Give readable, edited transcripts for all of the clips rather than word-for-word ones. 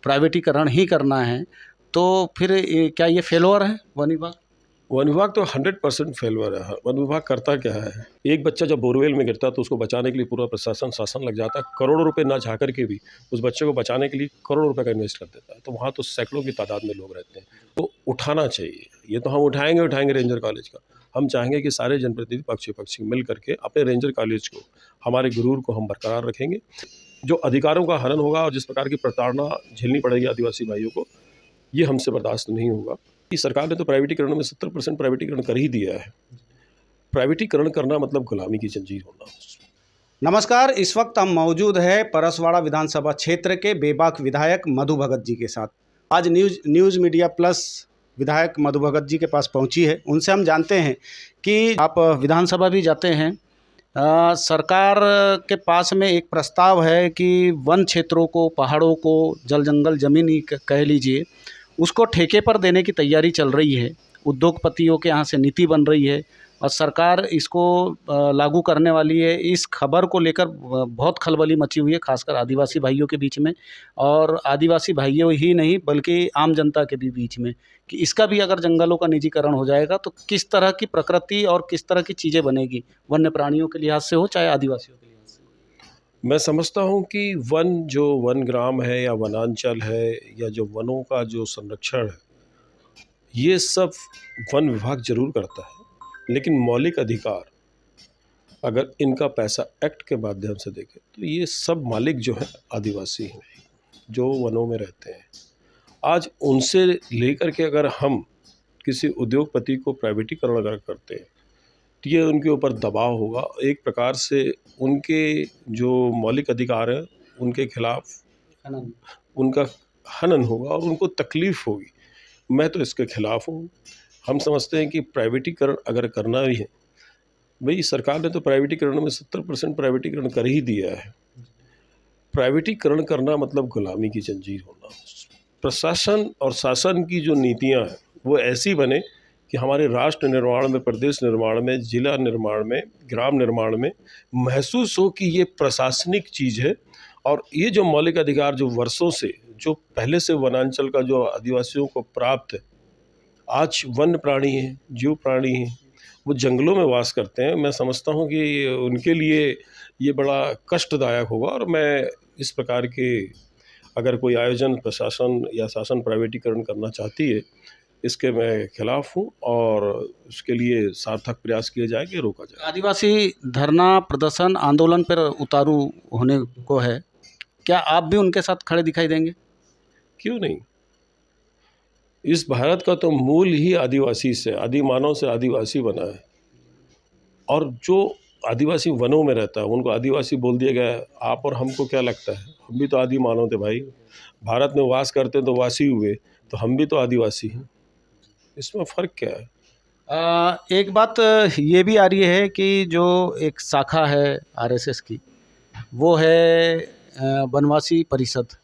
प्राइवेटीकरण ही करना है, तो फिर क्या ये फेलोर है वन विभाग? वन विभाग तो 100% फेलवर है। वन विभाग करता क्या है, एक बच्चा जब बोरवेल में गिरता है तो उसको बचाने के लिए पूरा प्रशासन शासन लग जाता है, करोड़ों रुपए ना चाह करके भी उस बच्चे को बचाने के लिए करोड़ों रुपए का इन्वेस्ट कर देता है। तो वहाँ तो सैकड़ों की तादाद में लोग रहते हैं, तो उठाना चाहिए। ये तो हम उठाएंगे रेंजर कॉलेज का। हम चाहेंगे कि सारे जनप्रतिनिधि पक्षी मिल करके अपने रेंजर कॉलेज को, हमारे गुरूर को हम बरकरार रखेंगे। जो अधिकारों का हनन होगा और जिस प्रकार की प्रताड़ना झेलनी पड़ेगी आदिवासी भाइयों को, ये हमसे बर्दाश्त नहीं होगा। सरकार ने तो प्राइवेटीकरण में 70% प्राइवेटीकरण कर ही दिया है। प्राइवेटीकरण करना मतलब गुलामी की जंजीर होना। नमस्कार, इस वक्त हम मौजूद है परसवाड़ा विधानसभा क्षेत्र के बेबाक विधायक मधु भगत जी के साथ। आज न्यूज़ मीडिया प्लस विधायक मधु भगत जी के पास पहुंची है। उनसे हम जानते हैं कि आप विधानसभा भी जाते हैं, सरकार के पास में एक प्रस्ताव है कि वन क्षेत्रों को, पहाड़ों को, जल जंगल ज़मीन ही कह लीजिए, उसको ठेके पर देने की तैयारी चल रही है। उद्योगपतियों के यहाँ से नीति बन रही है और सरकार इसको लागू करने वाली है। इस खबर को लेकर बहुत खलबली मची हुई है, खासकर आदिवासी भाइयों के बीच में, और आदिवासी भाइयों ही नहीं बल्कि आम जनता के भी बीच में, कि इसका भी अगर जंगलों का निजीकरण हो जाएगा तो किस तरह की प्रकृति और किस तरह की चीज़ें बनेगी, वन्य प्राणियों के लिहाज से हो चाहे आदिवासियों के लिहाज से हो। मैं समझता हूँ कि जो वन ग्राम है या वनांचल है या जो वनों का जो संरक्षण है, ये सब वन विभाग जरूर करता है, लेकिन मौलिक अधिकार अगर इनका पैसा एक्ट के माध्यम से देखें तो ये सब मालिक जो है आदिवासी हैं, जो वनों में रहते हैं। आज उनसे लेकर के अगर हम किसी उद्योगपति को प्राइवेटीकरण अगर करते हैं तो ये उनके ऊपर दबाव होगा, एक प्रकार से उनके जो मौलिक अधिकार हैं उनके खिलाफ उनका हनन होगा और उनको तकलीफ होगी। मैं तो इसके खिलाफ हूँ। हम समझते हैं कि प्राइवेटीकरण अगर करना भी है, भाई सरकार ने तो प्राइवेटीकरण में 70% प्राइवेटीकरण कर ही दिया है। प्राइवेटीकरण करना मतलब गुलामी की जंजीर होना। प्रशासन और शासन की जो नीतियां हैं वो ऐसी बने कि हमारे राष्ट्र निर्माण में, प्रदेश निर्माण में, जिला निर्माण में, ग्राम निर्माण में महसूस हो कि ये प्रशासनिक चीज़ है। और ये जो मौलिक अधिकार जो वर्षों से, जो पहले से वनांचल का जो आदिवासियों को प्राप्त है, आज वन्य प्राणी हैं, जीव प्राणी हैं, वो जंगलों में वास करते हैं। मैं समझता हूँ कि उनके लिए ये बड़ा कष्टदायक होगा और मैं इस प्रकार के अगर कोई आयोजन प्रशासन या शासन प्राइवेटीकरण करना चाहती है, इसके मैं खिलाफ हूँ और उसके लिए सार्थक प्रयास किए जाए कि रोका जाए। आदिवासी धरना प्रदर्शन आंदोलन पर उतारू होने को है, क्या आप भी उनके साथ खड़े दिखाई देंगे? क्यों नहीं। इस भारत का तो मूल ही आदिवासी से, आदिमानव से आदिवासी बना है। और जो आदिवासी वनों में रहता है उनको आदिवासी बोल दिया गया है। आप और हमको क्या लगता है, हम भी तो आदि मानव थे भाई। भारत में वास करते तो वासी हुए, तो हम भी तो आदिवासी हैं। इसमें फ़र्क क्या है? एक बात ये भी आ रही है कि जो एक शाखा है आरएसएस की, वो है वनवासी परिषद।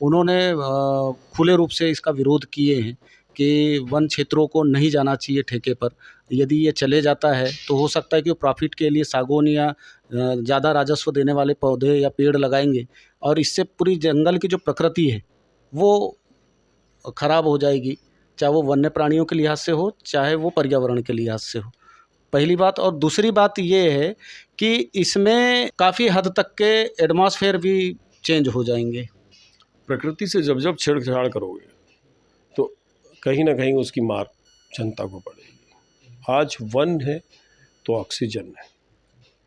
उन्होंने खुले रूप से इसका विरोध किए हैं कि वन क्षेत्रों को नहीं जाना चाहिए ठेके पर। यदि ये चले जाता है तो हो सकता है कि वो प्रॉफिट के लिए सागौन या ज़्यादा राजस्व देने वाले पौधे या पेड़ लगाएंगे और इससे पूरी जंगल की जो प्रकृति है वो खराब हो जाएगी, चाहे वो वन्य प्राणियों के लिहाज से हो चाहे वो पर्यावरण के लिहाज से हो, पहली बात। और दूसरी बात ये है कि इसमें काफ़ी हद तक के एटमॉस्फेयर भी चेंज हो जाएंगे। प्रकृति से जब जब छेड़छाड़ करोगे तो कहीं ना कहीं उसकी मार जनता को पड़ेगी। आज वन है तो ऑक्सीजन है,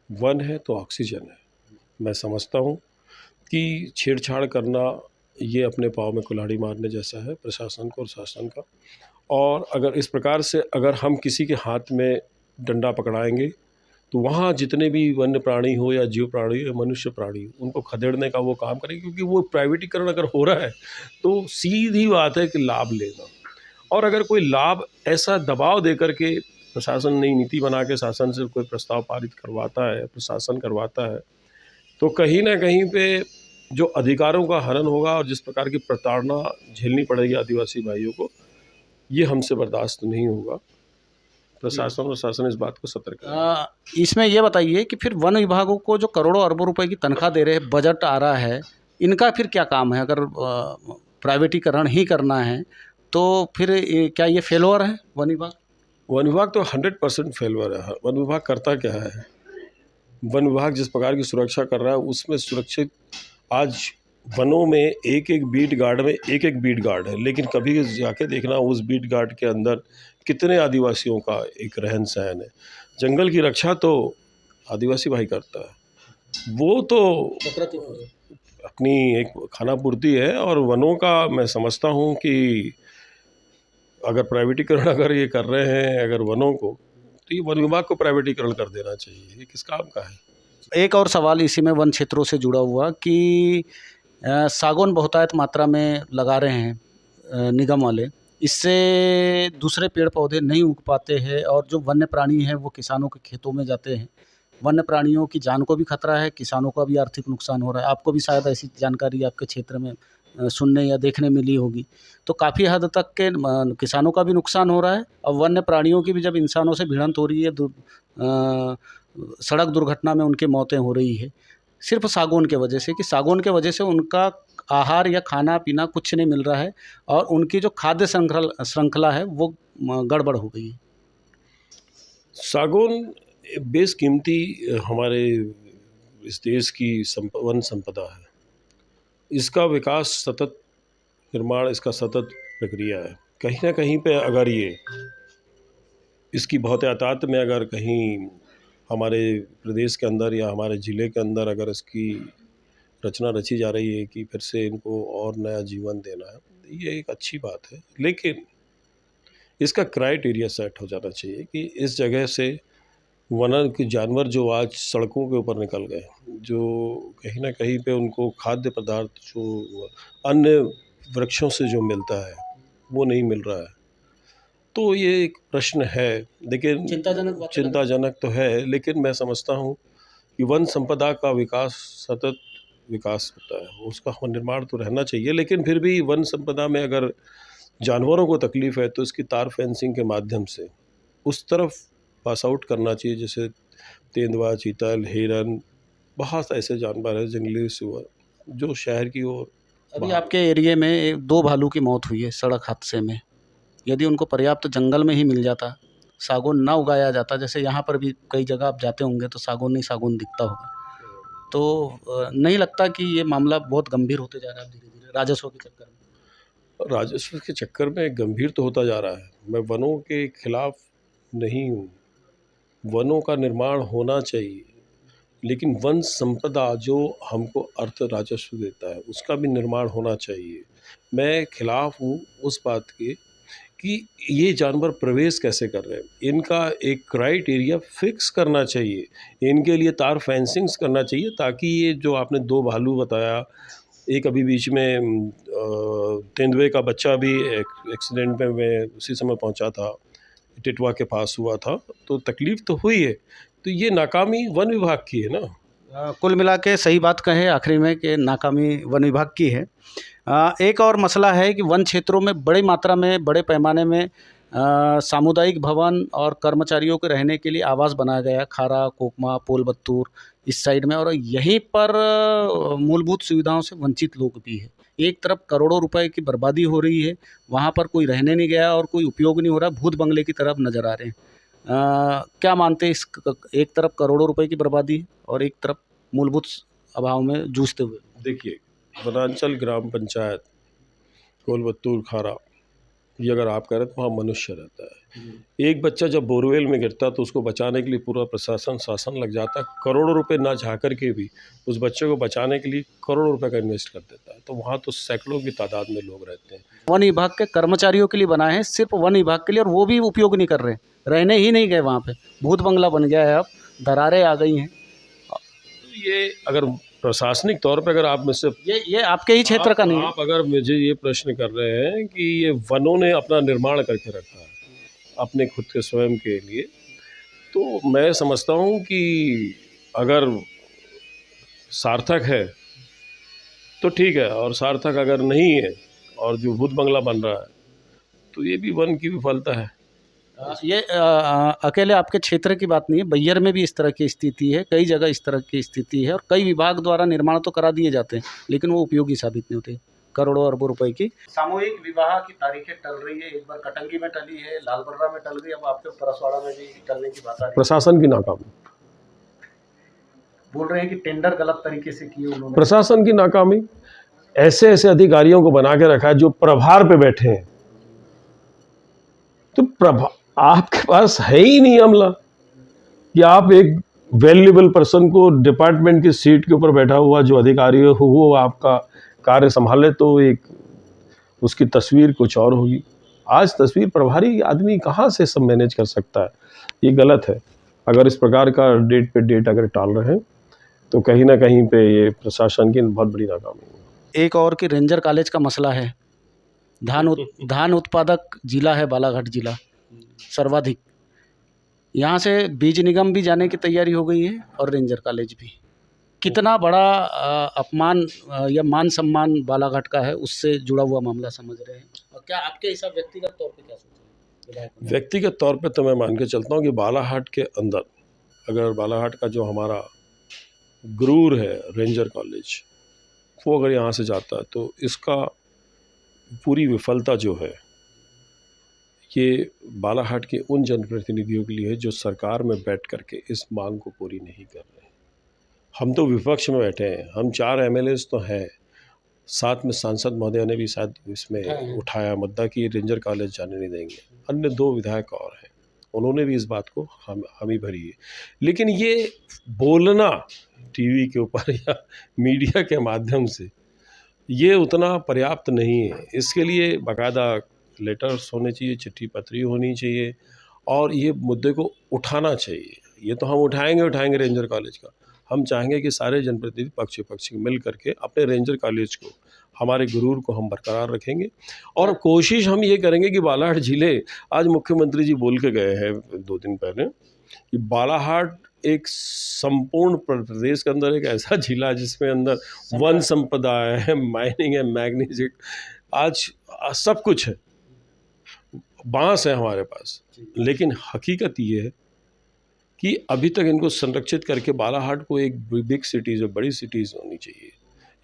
वन है तो ऑक्सीजन है। मैं समझता हूँ कि छेड़छाड़ करना ये अपने पाँव में कुल्हाड़ी मारने जैसा है प्रशासन को और शासन का। और अगर इस प्रकार से अगर हम किसी के हाथ में डंडा पकड़ाएंगे तो वहाँ जितने भी वन्य प्राणी हो या जीव प्राणी हो, मनुष्य प्राणी, उनको खदेड़ने का वो काम करेंगे। क्योंकि वो प्राइवेटीकरण अगर हो रहा है तो सीधी बात है कि लाभ लेना। और अगर कोई लाभ ऐसा दबाव दे करके प्रशासन नई नीति बना के शासन से कोई प्रस्ताव पारित करवाता है, प्रशासन करवाता है, तो कहीं ना कहीं पे जो अधिकारों का हनन होगा और जिस प्रकार की प्रताड़ना झेलनी पड़ेगी आदिवासी भाइयों को, ये हमसे बर्दाश्त नहीं होगा। प्रशासन और शासन इस बात को सतर्क है। इसमें ये बताइए कि फिर वन विभागों को जो करोड़ों अरबों रुपए की तनख्वाह दे रहे हैं, बजट आ रहा है, इनका फिर क्या काम है? अगर प्राइवेटीकरण ही करना है, तो फिर क्या ये फेलोर है वन विभाग? वन विभाग तो 100% फेलवर है। वन विभाग करता क्या है? वन विभाग जिस प्रकार की सुरक्षा कर रहा है उसमें सुरक्षित, आज वनों में एक एक बीट गार्ड में एक एक बीट गार्ड है, लेकिन कभी जाके देखना उस बीट गार्ड के अंदर कितने आदिवासियों का एक रहन सहन है। जंगल की रक्षा तो आदिवासी भाई करता है, वो तो अपनी एक खाना पूर्ति है। और वनों का मैं समझता हूँ कि अगर प्राइवेटीकरण अगर ये कर रहे हैं अगर वनों को, तो ये वन विभाग को प्राइवेटीकरण कर देना चाहिए। ये किस काम का है? एक और सवाल इसी में वन क्षेत्रों से जुड़ा हुआ कि सागौन बहुतायत मात्रा में लगा रहे हैं निगम वाले, इससे दूसरे पेड़ पौधे नहीं उग पाते हैं और जो वन्य प्राणी हैं वो किसानों के खेतों में जाते हैं। वन्य प्राणियों की जान को भी खतरा है, किसानों का भी आर्थिक नुकसान हो रहा है। आपको भी शायद ऐसी जानकारी आपके क्षेत्र में सुनने या देखने मिली होगी। तो काफ़ी हद तक के किसानों का भी नुकसान हो रहा है और वन्य प्राणियों की भी जब इंसानों से भिड़ंत हो रही है, सड़क दुर्घटना में उनकी मौतें हो रही है, सिर्फ सागौन के वजह से, कि सागौन के वजह से उनका आहार या खाना पीना कुछ नहीं मिल रहा है और उनकी जो खाद्य श्रृंखला है वो गड़बड़ हो गई है। सागौन बेशकीमती हमारे इस देश की वन संपदा है। इसका विकास सतत निर्माण, इसका सतत प्रक्रिया है। कहीं ना कहीं पे अगर ये इसकी बहुतायत में अगर कहीं हमारे प्रदेश के अंदर या हमारे ज़िले के अंदर अगर इसकी रचना रची जा रही है कि फिर से इनको और नया जीवन देना है, ये एक अच्छी बात है। लेकिन इसका क्राइटेरिया सेट हो जाना चाहिए कि इस जगह से वन के जानवर जो आज सड़कों के ऊपर निकल गए, जो कहीं ना कहीं पे उनको खाद्य पदार्थ जो अन्य वृक्षों से जो मिलता है वो नहीं मिल रहा है, तो ये एक प्रश्न है। लेकिन चिंताजनक तो है, लेकिन मैं समझता हूँ कि वन संपदा का विकास सतत विकास होता है, उसका निर्माण तो रहना चाहिए। लेकिन फिर भी वन संपदा में अगर जानवरों को तकलीफ़ है तो इसकी तार फेंसिंग के माध्यम से उस तरफ पास आउट करना चाहिए, जैसे तेंदुआ, चीतल, हिरन, बहुत ऐसे जानवर हैं जंगली सुअर जो शहर की ओर। अभी आपके एरिया में 2 भालू की मौत हुई है सड़क हादसे में। यदि उनको पर्याप्त जंगल में ही मिल जाता, सागौन ना उगाया जाता, जैसे यहाँ पर भी कई जगह आप जाते होंगे तो सागौन ही सागौन दिखता होगा, तो नहीं लगता कि ये मामला बहुत गंभीर होते जा रहा है धीरे-धीरे राजस्व के चक्कर में? राजस्व के चक्कर में गंभीर तो होता जा रहा है। मैं वनों के खिलाफ नहीं हूँ, वनों का निर्माण होना चाहिए, लेकिन वन संपदा जो हमको अर्थ राजस्व देता है उसका भी निर्माण होना चाहिए। मैं खिलाफ हूँ उस बात के कि ये जानवर प्रवेश कैसे कर रहे हैं, इनका एक क्राइटेरिया फिक्स करना चाहिए, इनके लिए तार फेंसिंग्स करना चाहिए, ताकि ये जो आपने 2 भालू बताया, एक अभी बीच में तेंदुए का बच्चा भी एक्सीडेंट में मैं उसी समय पहुंचा था, टिटवा के पास हुआ था, तो तकलीफ़ तो हुई है। तो ये नाकामी वन विभाग की है ना। कुल मिला के सही बात कहें आखिरी में कि नाकामी वन विभाग की है। एक और मसला है कि वन क्षेत्रों में बड़ी मात्रा में, बड़े पैमाने में सामुदायिक भवन और कर्मचारियों के रहने के लिए आवास बनाया गया, खारा, कोकमा, पोलबत्तूर इस साइड में, और यहीं पर मूलभूत सुविधाओं से वंचित लोग भी हैं। एक तरफ करोड़ों रुपए की बर्बादी हो रही है, वहाँ पर कोई रहने नहीं गया और कोई उपयोग नहीं हो रहा, भूत बंगले की तरफ नज़र आ रहे हैं। क्या मानते हैं, इस एक तरफ करोड़ों रुपए की बर्बादी और एक तरफ मूलभूत अभाव में जूझते हुए? देखिए, वनांचल ग्राम पंचायत कोलबत्तूर, खारा, ये अगर आप कह रहे हैं तो वहाँ मनुष्य रहता है। एक बच्चा जब बोरवेल में गिरता तो उसको बचाने के लिए पूरा प्रशासन शासन लग जाता है, करोड़ों रुपए ना चाह कर के भी उस बच्चे को बचाने के लिए करोड़ों रुपए का इन्वेस्ट कर देता है। तो वहाँ तो सैकड़ों की तादाद में लोग रहते हैं। वन विभाग के कर्मचारियों के लिए बनाए हैं, सिर्फ वन विभाग के लिए, और वो भी उपयोग नहीं कर रहे, रहने ही नहीं गए वहाँ पे, भूत बंगला बन गया है, अब दरारें आ गई हैं। ये अगर प्रशासनिक तौर पे अगर आप मुझसे, ये आपके ही क्षेत्र का नहीं है। आप अगर मुझे ये प्रश्न कर रहे हैं कि ये वनों ने अपना निर्माण करके रखा है अपने खुद के स्वयं के लिए, तो मैं समझता हूँ कि अगर सार्थक है तो ठीक है, और सार्थक अगर नहीं है और जो भूत बंगला बन रहा है तो ये भी वन की विफलता है। ये अकेले आपके क्षेत्र की बात नहीं है, बैयर में भी इस तरह की स्थिति है, कई जगह इस तरह की स्थिति है, और कई विभाग द्वारा निर्माण तो करा दिए जाते हैं लेकिन वो उपयोगी साबित नहीं होते। करोड़ों अरबों रुपए की। सामूहिक विवाह की तारीखें टल रही है, एक बार कटंगी में टली है, लालबर्रा में टल गई, अब आपके परसवाड़ा में भी टलने की बात आ रही है। प्रशासन की नाकामी, बोल रहे हैं कि टेंडर गलत तरीके से किए उन्होंने। प्रशासन की नाकामी, ऐसे ऐसे अधिकारियों को बना के रखा है जो प्रभार पे बैठे हैं। तो आपके पास है ही नहीं अमला कि आप एक वैल्यूएबल पर्सन को डिपार्टमेंट की सीट के ऊपर बैठा हुआ जो अधिकारी हो वो आपका कार्य संभाले, तो एक उसकी तस्वीर कुछ और होगी। आज तस्वीर प्रभारी आदमी कहाँ से सब मैनेज कर सकता है? ये गलत है। अगर इस प्रकार का डेट पे डेट अगर टाल रहे हैं तो कहीं ना कहीं पे ये प्रशासन की बहुत बड़ी नाकामी है। एक और कि रेंजर कॉलेज का मसला है। धान उत्पादक जिला है बालाघाट जिला, सर्वाधिक। यहाँ से बीज निगम भी जाने की तैयारी हो गई है और रेंजर कॉलेज भी। कितना बड़ा अपमान या मान सम्मान बालाघाट का है, उससे जुड़ा हुआ मामला समझ रहे हैं। और क्या आपके हिसाब व्यक्तिगत तौर पे क्या सोचते हैं? व्यक्तिगत तौर पे तो मैं मान के चलता हूँ कि बालाघाट के अंदर अगर बालाघाट का जो हमारा गुरूर है रेंजर कॉलेज, वो अगर यहाँ से जाता है तो इसका पूरी विफलता जो है ये बालाघाट के उन जनप्रतिनिधियों के लिए है जो सरकार में बैठ करके इस मांग को पूरी नहीं कर रहे हैं। हम तो विपक्ष में बैठे हैं, हम 4 एमएलएस तो हैं, साथ में सांसद महोदय ने भी शायद इसमें उठाया मुद्दा कि रेंजर कॉलेज जाने नहीं देंगे। अन्य 2 विधायक और हैं, उन्होंने भी इस बात को हामी भरी है। लेकिन ये बोलना टीवी के ऊपर या मीडिया के माध्यम से ये उतना पर्याप्त नहीं है। इसके लिए बाकायदा लेटर्स होने चाहिए, चिट्ठी पत्री होनी चाहिए और ये मुद्दे को उठाना चाहिए। ये तो हम उठाएंगे रेंजर कॉलेज का। हम चाहेंगे कि सारे जनप्रतिनिधि पक्ष मिल करके अपने रेंजर कॉलेज को, हमारे गुरूर को हम बरकरार रखेंगे और कोशिश हम ये करेंगे कि बालाघाट जिले, आज मुख्यमंत्री जी बोल के गए हैं 2 दिन पहले कि बालाघाट एक संपूर्ण प्रदेश के अंदर एक ऐसा जिला है जिसमें अंदर वन संपदा है, माइनिंग है, मैग्नीज, आज सब कुछ है, बांस है हमारे पास। लेकिन हकीकत ये है कि अभी तक इनको संरक्षित करके बालाघाट को एक बिग सिटीज़, बड़ी सिटीज़ होनी चाहिए,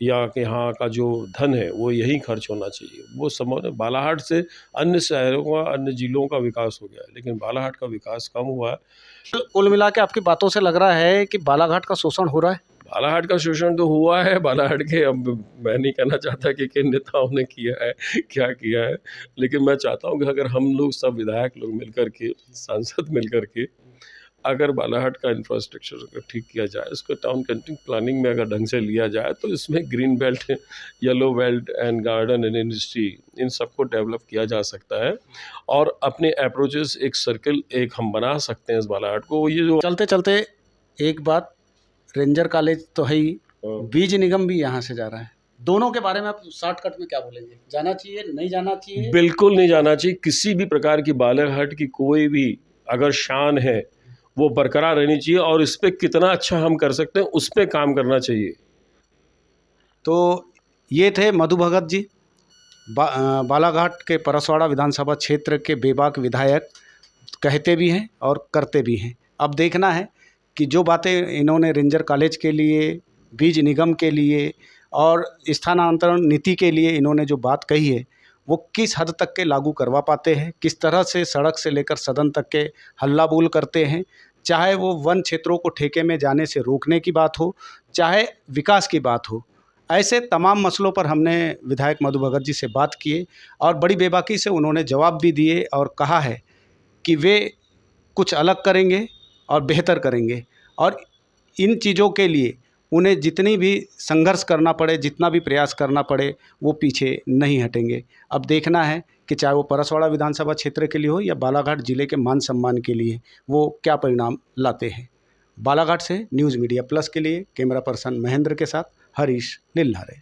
या कि यहाँ का जो धन है वो यहीं खर्च होना चाहिए। वो समझ बालाघाट से अन्य शहरों का, अन्य जिलों का विकास हो गया है, लेकिन बालाघाट का विकास कम हुआ है। कुल मिला के आपकी बातों से लग रहा है कि बालाघाट का शोषण हो रहा है। बालाघाट का शोषण तो हुआ है। बालाघाट के, अब मैं नहीं कहना चाहता कि किन नेताओं ने किया है, क्या किया है, लेकिन मैं चाहता हूँ कि अगर हम लोग सब विधायक लोग मिलकर के, सांसद मिलकर के, अगर बालाघाट का इंफ्रास्ट्रक्चर ठीक किया जाए, इसको टाउन कैंटीन प्लानिंग में अगर ढंग से लिया जाए तो इसमें green belt, yellow belt and garden and industry, इन सबको डेवलप किया जा सकता है और अपने अप्रोचेस एक सर्कल एक हम बना सकते हैं इस बालाघाट को। ये जो चलते चलते एक बात, रेंजर कॉलेज तो है ही, बीज निगम भी यहाँ से जा रहा है। दोनों के बारे में आप शॉर्टकट में क्या बोलेंगे? जाना चाहिए, नहीं जाना चाहिए? बिल्कुल नहीं जाना चाहिए। किसी भी प्रकार की बालाघाट की कोई भी अगर शान है वो बरकरार रहनी चाहिए और इस पर कितना अच्छा हम कर सकते हैं उस पर काम करना चाहिए। तो ये थे मधु भगत जी, बालाघाट के परसवाड़ा विधानसभा क्षेत्र के बेबाक विधायक, कहते भी हैं और करते भी हैं। अब देखना है कि जो बातें इन्होंने रेंजर कॉलेज के लिए, बीज निगम के लिए और स्थानांतरण नीति के लिए इन्होंने जो बात कही है वो किस हद तक के लागू करवा पाते हैं, किस तरह से सड़क से लेकर सदन तक के हल्ला बोल करते हैं, चाहे वो वन क्षेत्रों को ठेके में जाने से रोकने की बात हो, चाहे विकास की बात हो। ऐसे तमाम मसलों पर हमने विधायक मधु भगत जी से बात किए और बड़ी बेबाकी से उन्होंने जवाब भी दिए और कहा है कि वे कुछ अलग करेंगे और बेहतर करेंगे और इन चीज़ों के लिए उन्हें जितनी भी संघर्ष करना पड़े, जितना भी प्रयास करना पड़े, वो पीछे नहीं हटेंगे। अब देखना है कि चाहे वो परसवाड़ा विधानसभा क्षेत्र के लिए हो या बालाघाट जिले के मान सम्मान के लिए वो क्या परिणाम लाते हैं। बालाघाट से न्यूज़ मीडिया प्लस के लिए कैमरा पर्सन महेंद्र के साथ हरीश लिल्लारे।